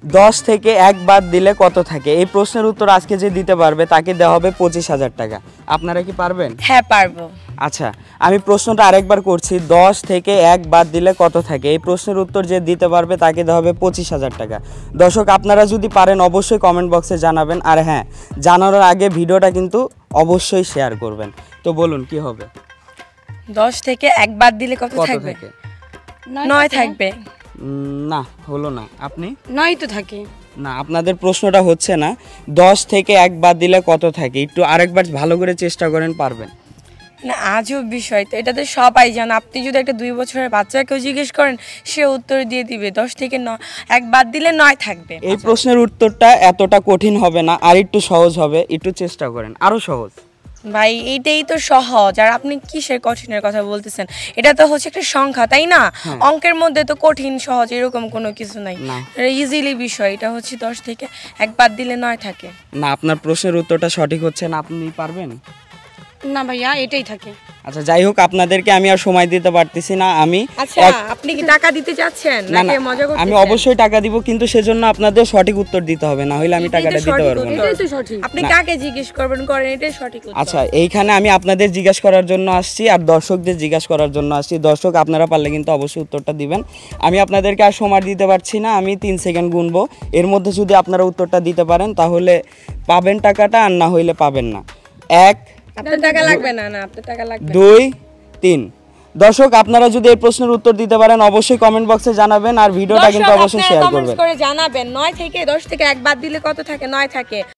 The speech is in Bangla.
10 থেকে 1 বাদ দিলে কত থাকে? এই প্রশ্নের উত্তর আজকে যে দিতে পারবে তাকে দেওয়া হবে 25,000 টাকা। আপনারা কি পারবেন? হ্যাঁ পারবো। আচ্ছা, আমি প্রশ্নটা আরেকবার করছি। 10 থেকে 1 বাদ দিলে কত থাকে? এই প্রশ্নের উত্তর যে দিতে পারবে তাকে দেওয়া হবে 25,000 টাকা। দর্শক, আপনারা যদি পারেন অবশ্যই কমেন্ট বক্সে জানাবেন। আর হ্যাঁ, জানানোর আগে ভিডিওটা কিন্তু অবশ্যই শেয়ার করবেন। তো বলুন কি হবে? 10 থেকে 1 বাদ দিলে কত থাকবে? 9 থাকবে। না, হলো না। আপনি? 9 তো থাকে। না, আপনাদের প্রশ্নটা হচ্ছে না। 10 থেকে 1 বাদ দিলে কত থাকে? একটু আরেকবার ভালো করে চেষ্টা করেন, পারবেন। না, আজব বিষয় তো, এটা তো সবাই জানে। আপনি যদি একটা 2 বছরের বাচ্চাকেও জিজ্ঞেস করেন, সে উত্তর দিয়ে দিবে 10 থেকে 1 বাদ দিলে 9 থাকবে। এই প্রশ্নের উত্তরটা এতটা কঠিন হবে না, আর একটু সহজ হবে। একটু চেষ্টা করেন, আরো সহজ। ভাই এইটাই তো সহজ, আর আপনি কিসের কঠিনের কথা বলতেছেন? এটা তো হচ্ছে একটা সংখ্যা, তাই না? অঙ্কের মধ্যে তো কঠিন সহজ এরকম কোনো কিছু নাই, ইজিলি বিষয়। এটা হচ্ছে 10 থেকে 1 বাদ দিলে 9 থাকে। না, আপনার প্রশ্নের উত্তরটা সঠিক হচ্ছে না। আপনি পারবেন না ভাইয়া, এটাই থাকে। আচ্ছা, যাই হোক, আপনাদেরকে আমি আর সময় দিতে পারতেছি না। আচ্ছা, আপনি কি টাকা দিতে চাচ্ছেন নাকি মজা করতেছেন? আমি অবশ্যই টাকা দিব, কিন্তু সেজন্য আপনাদের সঠিক উত্তর দিতে হবে, না হলে আমি টাকাটা দিতে পারবো না। এটাই তো সঠিক। আপনি কাকে জিজ্ঞেস করবেন, করেন, এটাই সঠিক উত্তর। আচ্ছা, এইখানে আমি আপনাদের জিজ্ঞাসা করার জন্য আসছি আর দর্শকদের জিজ্ঞাসা করার জন্য আসছি। দর্শক, আপনারা পারলে কিন্তু অবশ্যই উত্তরটা দিবেন। আমি আপনাদেরকে আর সময় দিতে পারছি না। আমি 3 সেকেন্ড গুনবো। এর মধ্যে যদি আপনারা উত্তরটা দিতে পারেন তাহলে পাবেন টাকাটা, আর না হইলে পাবেন না। 1, আপনার টাকা লাগবে না। না, আপনার টাকা লাগবে। 2, 3। দর্শক, আপনারা যদি এই প্রশ্নের উত্তর দিতে পারেন অবশ্যই কমেন্ট বক্সে জানাবেন, আর ভিডিওটা কিন্তু অবশ্যই শেয়ার করবেন। কমেন্টস করে জানাবেন 9 থেকে 10 থেকে 1 বাদ দিলে কত থাকে? 9 থাকে।